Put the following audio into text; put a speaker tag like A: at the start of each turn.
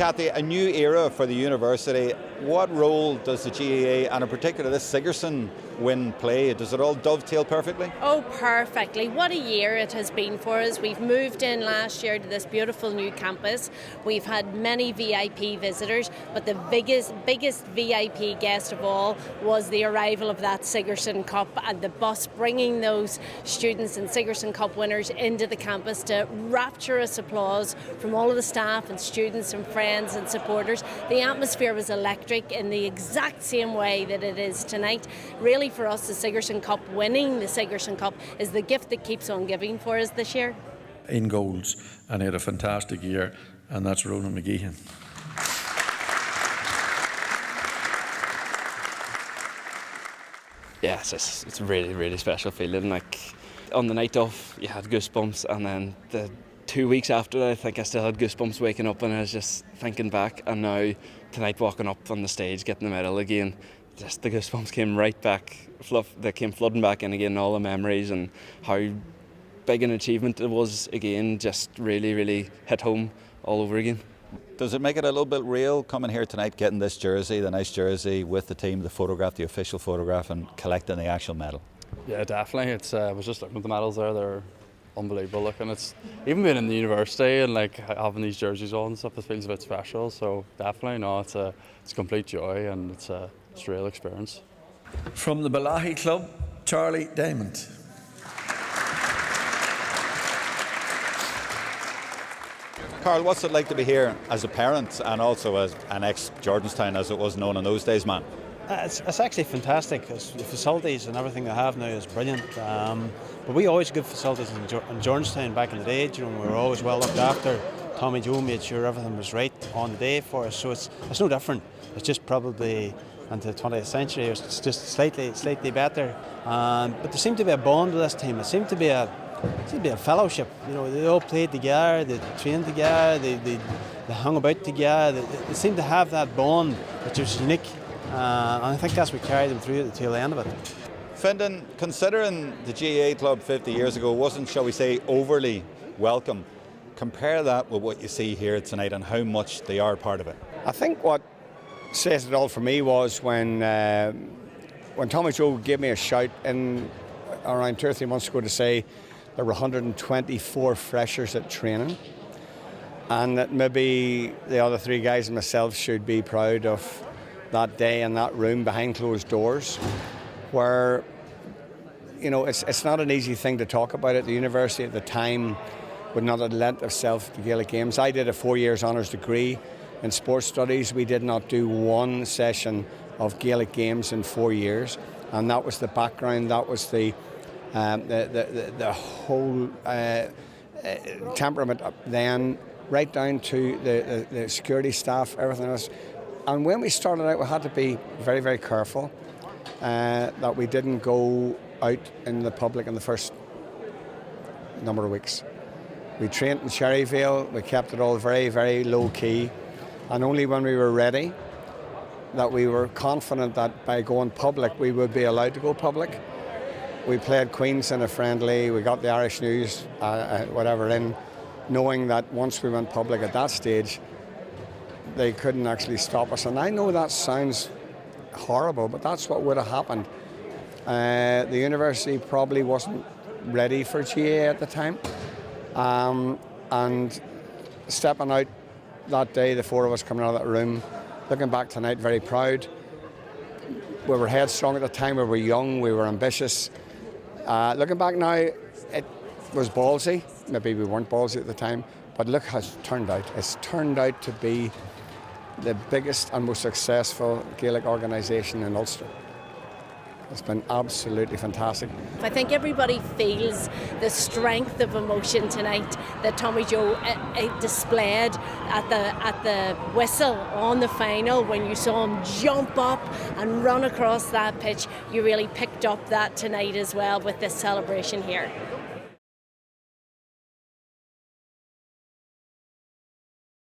A: Cathy, a new era for the university. What role does the GAA, and in particular this Sigerson win, play? Does it all dovetail perfectly?
B: Oh, perfectly. What a year it has been for us. We've moved in last year to this beautiful new campus. We've had many VIP visitors, but the biggest VIP guest of all was the arrival of that Sigerson Cup and the bus bringing those students and Sigerson Cup winners into the campus to rapturous applause from all of the staff and students and friends and supporters. The atmosphere was electric in the exact same way that it is tonight. Really, for us, the Sigerson Cup, winning the Sigerson Cup, is the gift that keeps on giving for us this year.
C: In goals, and he had a fantastic year, and that's Ronan McGeehin.
D: Yes, it's a really, really special feeling. Like, on the night off, you had goosebumps, and then the 2 weeks after that, I think I still had goosebumps waking up, and I was just thinking back. And now, tonight, walking up on the stage, getting the medal again, just the goosebumps came right back. They came flooding back in again, all the memories and how big an achievement it was again. Just really, really hit home all over again.
A: Does it make it a little bit real coming here tonight, getting this jersey, the nice jersey, with the team, the photograph, the official photograph, and collecting the actual medal?
E: Yeah, definitely. I was just looking at the medals there. They're unbelievable looking. It's even being in the university and like having these jerseys on and stuff, it feels a bit special. So definitely, no, it's a complete joy, and it's a real experience.
C: From the Balahi Club, Karl Diamond.
A: Karl, what's it like to be here as a parent and also as an ex-Jordanstown, as it was known in those days, man?
F: It's actually fantastic. The facilities and everything they have now is brilliant. But we always good facilities in Jordanstown back in the day. You know, we were always well looked after. Tommy Joe made sure everything was right on the day for us. So it's no different. It's just probably into the 20th century. It's just slightly better. But there seemed to be a bond with this team. It seemed to be a fellowship. You know, they all played together, they trained together, they hung about together. They seemed to have that bond, which was unique. And I think that's what carried them through at the tail end of it.
A: Fintan, considering the GAA club 50 years ago wasn't, shall we say, overly welcome, compare that with what you see here tonight and how much they are part of it.
G: I think what says it all for me was when Tommy Joe gave me a shout in around 2 or 3 months ago to say there were 124 freshers at training, and that maybe the other three guys and myself should be proud of that day in that room behind closed doors, where, you know, it's not an easy thing to talk about it. The university at the time would not have lent itself to Gaelic games. I did a 4 years honours degree in sports studies. We did not do one session of Gaelic games in 4 years, and that was the background. That was the whole temperament then, right down to the security staff, everything else. And when we started out, we had to be very, very careful that we didn't go out in the public in the first number of weeks. We trained in Cherryvale. We kept it all very, very low key. And only when we were ready, that we were confident that by going public, we would be allowed to go public. We played Queens in a friendly. We got the Irish News, whatever, in, knowing that once we went public at that stage, they couldn't actually stop us. And I know that sounds horrible, but that's what would have happened. The university probably wasn't ready for GAA at the time. And stepping out that day, the four of us coming out of that room, looking back tonight, very proud. We were headstrong at the time, we were young, we were ambitious. Looking back now, it was ballsy. Maybe we weren't ballsy at the time, but look how it's turned out. It's turned out to be the biggest and most successful Gaelic organisation in Ulster. It's been absolutely fantastic.
B: I think everybody feels the strength of emotion tonight that Tommy Joe displayed at the whistle on the final. When you saw him jump up and run across that pitch, you really picked up that tonight as well with this celebration here.